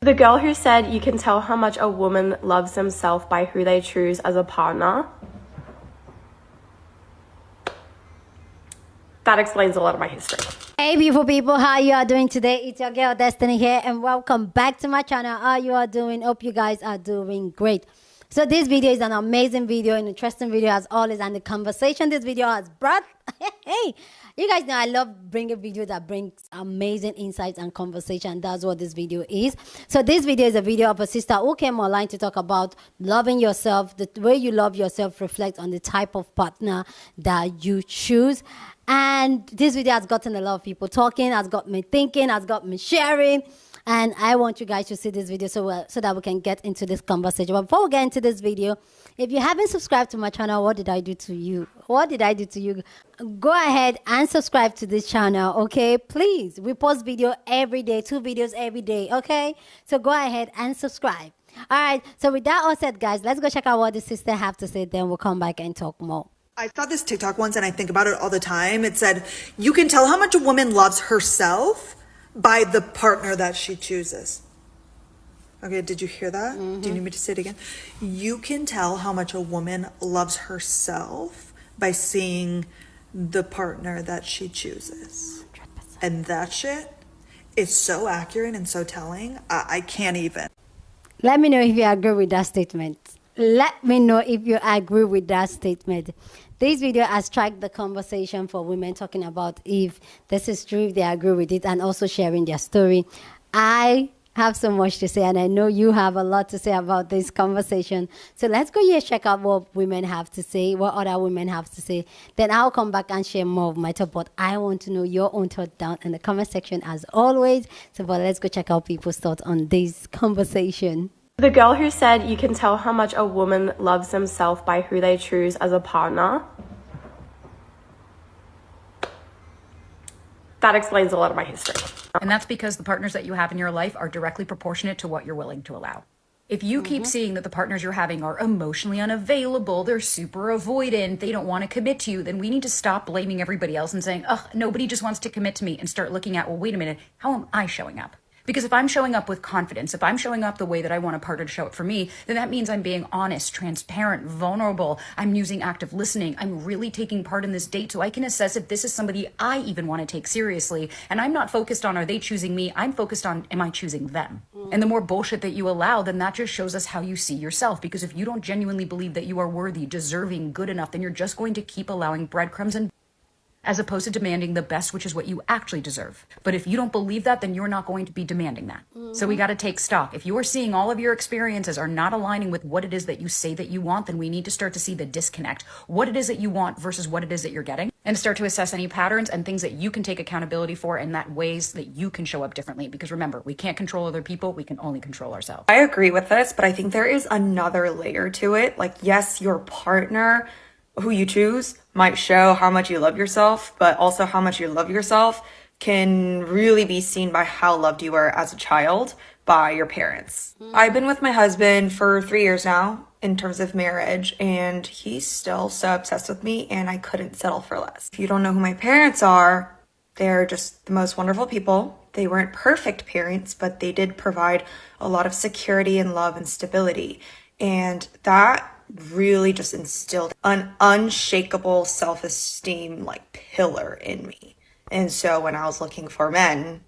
The girl who said you can tell how much a woman loves themselves by who they choose as a partner. That explains a lot of my history. Hey beautiful people, how you are doing today? It's your girl Destiny here and welcome back to my channel. How you are doing? Hope you guys are doing great. So this video is an amazing video, an interesting video as always, and the conversation this video has brought. Hey, you guys know I love bringing videos that brings amazing insights and conversation. That's what this video is. So this video is a video of a sister who came online to talk about loving yourself. The way you love yourself reflects on the type of partner that you choose. And this video has gotten a lot of people talking, has got me thinking, has got me sharing. And I want you guys to see this video so that we can get into this conversation. But before we get into this video, if you haven't subscribed to my channel, what did I do to you? What did I do to you? Go ahead and subscribe to this channel, okay? Please, we post video every day, 2 videos every day, okay? So go ahead and subscribe. All right, so with that all said, guys, let's go check out what the sister have to say. Then we'll come back and talk more. I saw this TikTok once and I think about it all the time. It said, you can tell how much a woman loves herself by the partner that she chooses. Okay, did you hear that? Do you need me to say it again? You can tell how much a woman loves herself by seeing the partner that she chooses. 100%. And that shit is so accurate and so telling. I can't even. Let me know if you agree with that statement. Let me know if you agree with that statement. This video has tracked the conversation for women, talking about if this is true, if they agree with it, and also sharing their story. I have so much to say, and I know you have a lot to say about this conversation. So let's go here, check out what women have to say, what other women have to say. Then I'll come back and share more of my thought. But I want to know your own thought down in the comment section as always. So but let's go check out people's thoughts on this conversation. The girl who said you can tell how much a woman loves themselves by who they choose as a partner. That explains a lot of my history. And that's because the partners that you have in your life are directly proportionate to what you're willing to allow. If you keep seeing that the partners you're having are emotionally unavailable, they're super avoidant, they don't want to commit to you, then we need to stop blaming everybody else and saying, oh, nobody just wants to commit to me, and start looking at, well, wait a minute, how am I showing up? Because if I'm showing up with confidence, if I'm showing up the way that I want a partner to show up for me, then that means I'm being honest, transparent, vulnerable. I'm using active listening. I'm really taking part in this date so I can assess if this is somebody I even want to take seriously. And I'm not focused on, are they choosing me? I'm focused on, am I choosing them? And the more bullshit that you allow, then that just shows us how you see yourself. Because if you don't genuinely believe that you are worthy, deserving, good enough, then you're just going to keep allowing breadcrumbs and as opposed to demanding the best, which is what you actually deserve. But if you don't believe that, then you're not going to be demanding that. So we got to take stock. If you are seeing all of your experiences are not aligning with what it is that you say that you want, then we need to start to see the disconnect. What it is that you want versus what it is that you're getting, and start to assess any patterns and things that you can take accountability for, and that ways that you can show up differently. Because remember, we can't control other people. We can only control ourselves. I agree with this, but I think there is another layer to it. Like, yes, your partner who you choose might show how much you love yourself, but also how much you love yourself can really be seen by how loved you were as a child by your parents. I've been with my husband for 3 years now in terms of marriage, and he's still so obsessed with me, and I couldn't settle for less. If you don't know who my parents are, they're just the most wonderful people. They weren't perfect parents, but they did provide a lot of security and love and stability. And that really just instilled an unshakable self-esteem like pillar in me. And so when I was looking for men,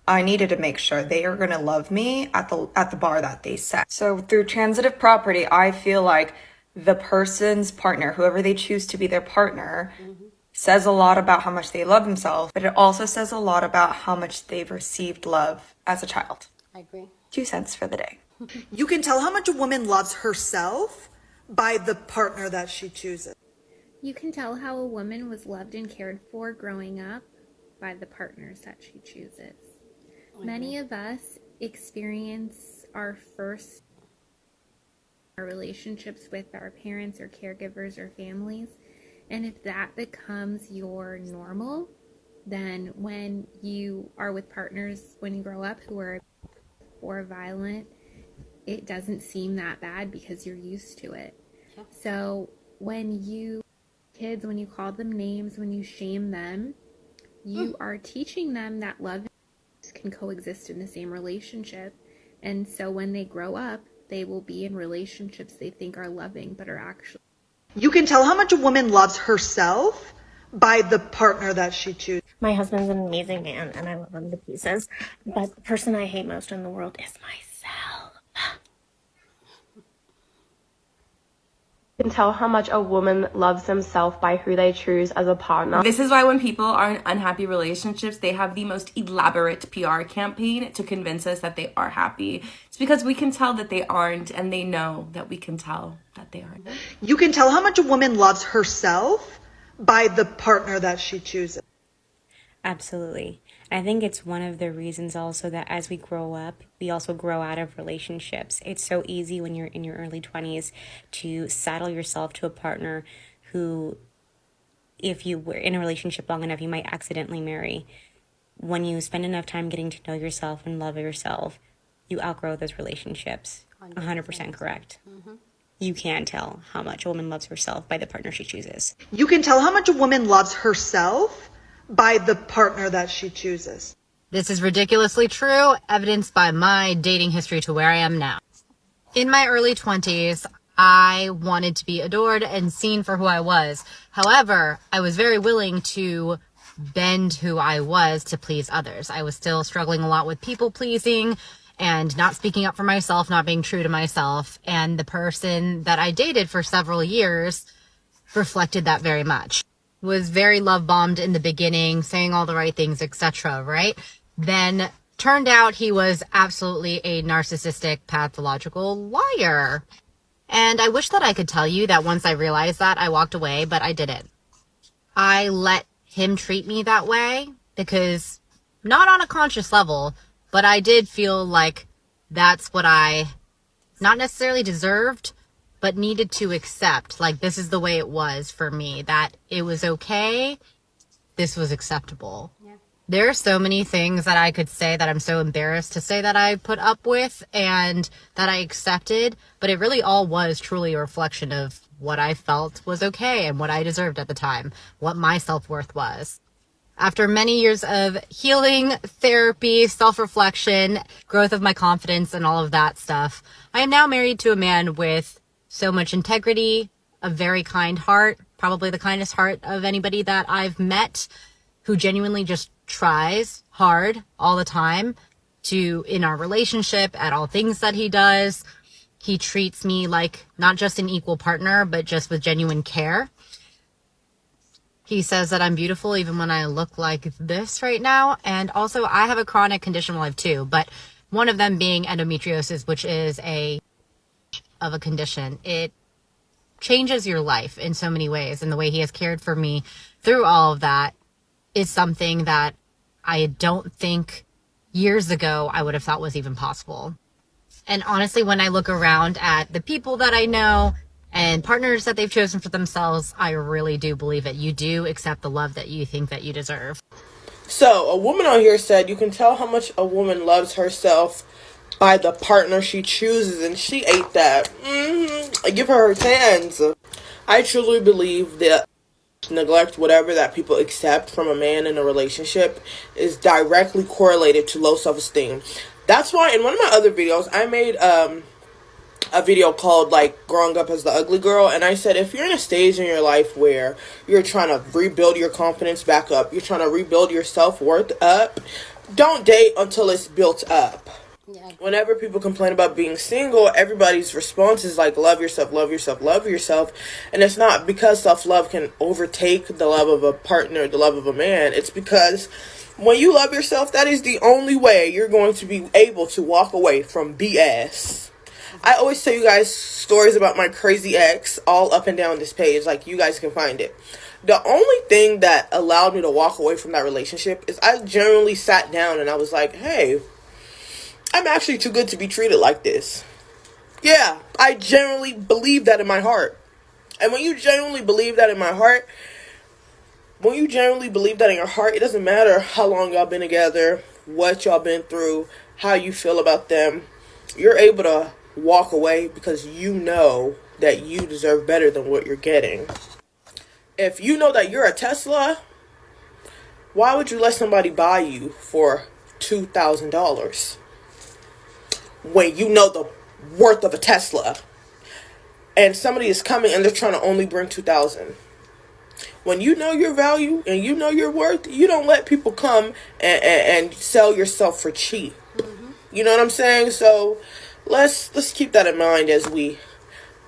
I needed to make sure they are going to love me at the bar that they set. So through transitive property, I feel like the person's partner, whoever they choose to be their partner, says a lot about how much they love themselves, but it also says a lot about how much they've received love as a child. I agree. 2 cents for the day. You can tell how much a woman loves herself by the partner that she chooses. You can tell how a woman was loved and cared for growing up by the partners that she chooses. Many of us experience our relationships with our parents or caregivers or families, and if that becomes your normal, then when you are with partners when you grow up who are or violent, it doesn't seem that bad because you're used to it. So when you call them names, when you shame them, you are teaching them that love can coexist in the same relationship, And so when they grow up, they will be in relationships they think are loving, but are actually. You can tell how much a woman loves herself by the partner that she chooses. My husband's an amazing man and I love him to pieces. But the person I hate most in the world is myself. You can tell how much a woman loves themselves by who they choose as a partner. This is why when people are in unhappy relationships, they have the most elaborate PR campaign to convince us that they are happy. It's because we can tell that they aren't, and they know that we can tell that they aren't. You can tell how much a woman loves herself by the partner that she chooses. Absolutely. I think it's one of the reasons also that as we grow up, we also grow out of relationships. It's so easy when you're in your early 20s to saddle yourself to a partner who, if you were in a relationship long enough, you might accidentally marry. When you spend enough time getting to know yourself and love yourself, you outgrow those relationships. 100% correct. You can tell how much a woman loves herself by the partner she chooses. You can tell how much a woman loves herself by the partner that she chooses. This is ridiculously true, evidenced by my dating history to where I am now. In my early 20s, I wanted to be adored and seen for who I was. However, I was very willing to bend who I was to please others. I was still struggling a lot with people pleasing and not speaking up for myself, not being true to myself. And the person that I dated for several years reflected that very much. Was very love bombed in the beginning, saying all the right things, etc., right? Then turned out he was absolutely a narcissistic, pathological liar. And I wish that I could tell you that once I realized that, I walked away, but I didn't. I let him treat me that way because, not on a conscious level, but I did feel like that's what I not necessarily deserved, but needed to accept. Like, this is the way it was for me, that it was okay. This was acceptable. Yeah. There are so many things that I could say that I'm so embarrassed to say that I put up with and that I accepted, but it really all was truly a reflection of what I felt was okay and what I deserved at the time, what my self-worth was. After many years of healing, therapy, self-reflection, growth of my confidence and all of that stuff, I am now married to a man with so much integrity, a very kind heart, probably the kindest heart of anybody that I've met, who genuinely just tries hard all the time to, in our relationship, at all things that he does. He treats me like not just an equal partner, but just with genuine care. He says that I'm beautiful even when I look like this right now. And also I have a chronic condition, well, I have two, but one of them being endometriosis, which is of a condition. It changes your life in so many ways, and the way he has cared for me through all of that is something that I don't think years ago I would have thought was even possible. And honestly, when I look around at the people that I know and partners that they've chosen for themselves, I really do believe that you do accept the love that you think that you deserve. So a woman on here said you can tell how much a woman loves herself by the partner she chooses, and she ate that. I give her her hands. I truly believe that neglect, whatever that people accept from a man in a relationship, is directly correlated to low self-esteem. That's why in one of my other videos, I made a video called like growing up as the ugly girl, and I said if you're in a stage in your life where you're trying to rebuild your confidence back up, you're trying to rebuild your self-worth up, don't date until it's built up. Yeah. Whenever people complain about being single, everybody's response is like, love yourself, love yourself, love yourself. And it's not because self-love can overtake the love of a partner, the love of a man. It's because when you love yourself, that is the only way you're going to be able to walk away from BS. I always tell you guys stories about my crazy ex all up and down this page. Like, you guys can find it. The only thing that allowed me to walk away from that relationship is I generally sat down and I was like, hey, I'm actually too good to be treated like this. Yeah, I genuinely believe that in my heart. And when you genuinely believe that in my heart, when you genuinely believe that in your heart, it doesn't matter how long y'all been together, what y'all been through, how you feel about them. You're able to walk away because you know that you deserve better than what you're getting. If you know that you're a Tesla, why would you let somebody buy you for $2,000? when you know the worth of a Tesla, and somebody is coming and they're trying to only bring 2,000. When you know your value and you know your worth, you don't let people come and sell yourself for cheap. You know what I'm saying? So let's keep that in mind as we,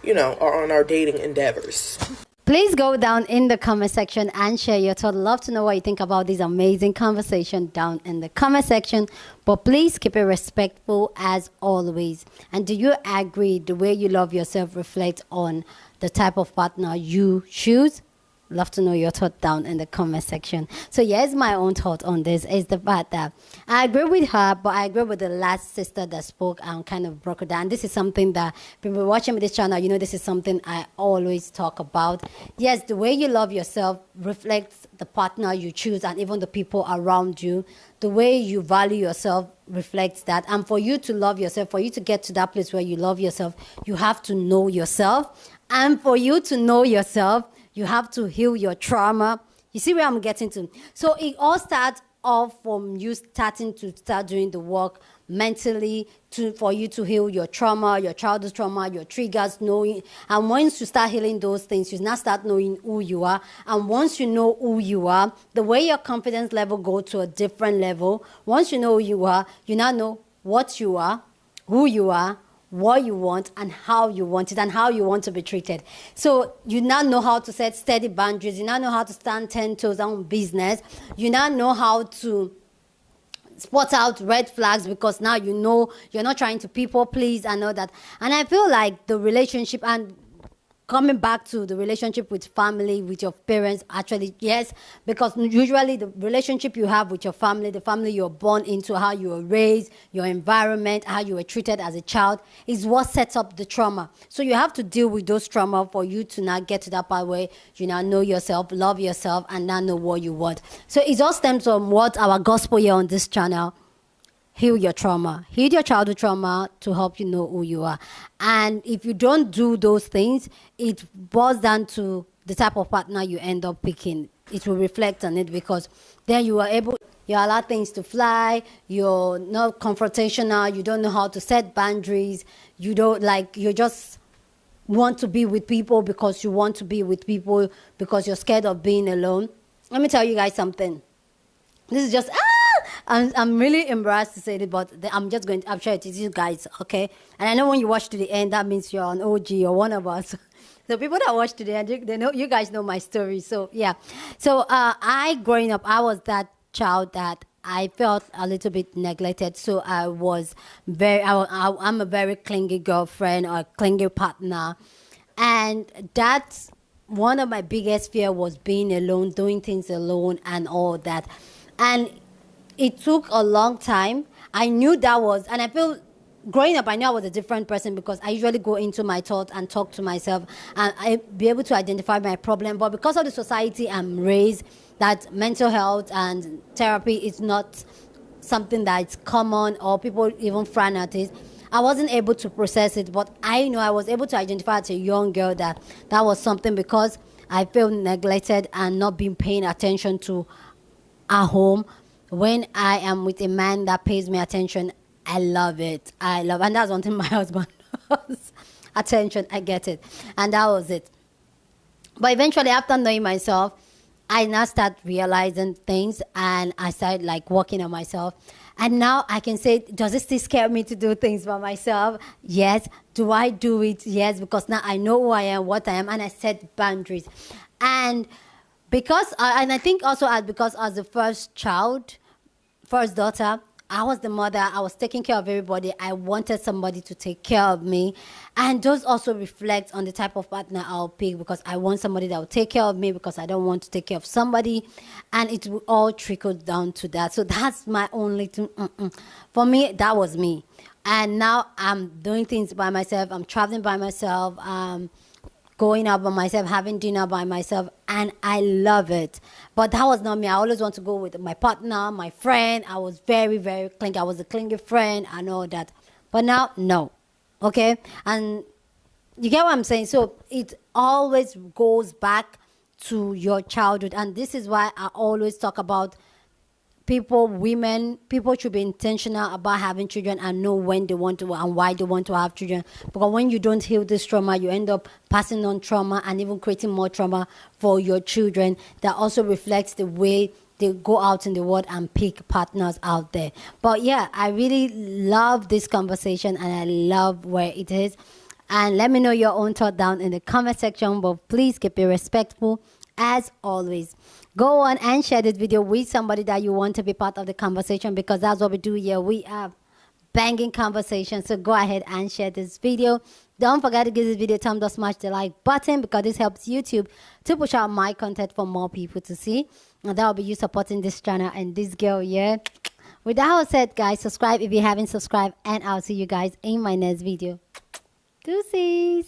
are on our dating endeavors. Please go down in the comment section and share your thoughts. Love to know what you think about this amazing conversation down in the comment section. But please keep it respectful as always. And do you agree the way you love yourself reflects on the type of partner you choose? Love to know your thought down in the comment section. So here's my own thought on this is the fact that I agree with her, but I agree with the last sister that spoke and kind of broke it down. This is something that people watching this channel, this is something I always talk about. Yes, the way you love yourself reflects the partner you choose and even the people around you. The way you value yourself reflects that. And for you to love yourself, for you to get to that place where you love yourself, you have to know yourself. And for you to know yourself, you have to heal your trauma. You see where I'm getting to? So it all starts off from you starting to start doing the work mentally for you to heal your trauma, your childhood trauma, your triggers, knowing. And once you start healing those things, you now start knowing who you are. And once you know who you are, the way your confidence level goes to a different level. Once you know who you are, you now know what you are, who you are, what you want, and how you want it, and how you want to be treated. So you now know how to set steady boundaries. You now know how to stand 10 toes on business. You now know how to spot out red flags because now you know you're not trying to people please and all that. And I feel like the relationship and coming back to the relationship with family, with your parents, actually, yes, because usually the relationship you have with your family, the family you're born into, how you were raised, your environment, how you were treated as a child, is what sets up the trauma. So you have to deal with those trauma for you to now get to that part where you now know yourself, love yourself, and now know what you want. So it all stems from what our gospel here on this channel. Heal your trauma. Heal your childhood trauma to help you know who you are. And if you don't do those things, it boils down to the type of partner you end up picking. It will reflect on it because then you allow things to fly, you're not confrontational, you don't know how to set boundaries, you just want to be with people because you want to be with people because you're scared of being alone. Let me tell you guys something. This is just, I'm really embarrassed to say it, but I'm share it with you guys, okay? And I know when you watch to the end, that means you're an OG or one of us. So people that watch to the end, they know, you guys know my story. So yeah. So growing up, I was that child that I felt a little bit neglected. So I was I'm a very clingy girlfriend or clingy partner. And that's one of my biggest fear was being alone, doing things alone and all that. And it took a long time. I knew that was, and I feel growing up, I knew I was a different person because I usually go into my thoughts and talk to myself and I be able to identify my problem. But because of the society I'm raised, that mental health and therapy is not something that's common or people even frown at it, I wasn't able to process it. But I know I was able to identify as a young girl that was something because I felt neglected and not being paying attention to at home. When I am with a man that pays me attention, I love it. And that's one thing my husband does. Attention, I get it. And that was it. But eventually, after knowing myself, I now start realizing things and I started working on myself. And now I can say, does it still scare me to do things by myself? Yes. Do I do it? Yes, because now I know who I am, what I am, and I set boundaries. And I think also because as the first daughter, I was the mother. I was taking care of everybody. I wanted somebody to take care of me. And those also reflect on the type of partner I'll pick because I want somebody that will take care of me because I don't want to take care of somebody. And it will all trickle down to that. So that's my only thing. For me, that was me. And now I'm doing things by myself. I'm traveling by myself. Going out by myself, having dinner by myself, and I love it. But that was not me. I always want to go with my partner, my friend. I was very, very clingy. I was a clingy friend and all that. But now, no. Okay? And you get what I'm saying? So it always goes back to your childhood. And this is why I always talk about people should be intentional about having children and know when they want to and why they want to have children. Because when you don't heal this trauma, you end up passing on trauma and even creating more trauma for your children. That also reflects the way they go out in the world and pick partners out there. But yeah, I really love this conversation and I love where it is. And let me know your own thought down in the comment section, but please keep it respectful as always. Go on and share this video with somebody that you want to be part of the conversation, because that's what we do here. We have banging conversations. So go ahead and share this video. Don't forget to give this video a thumbs up, smash the like button, because this helps YouTube to push out my content for more people to see. And that will be you supporting this channel and this girl here. With that all said, guys, subscribe if you haven't subscribed, and I'll see you guys in my next video. Deuces.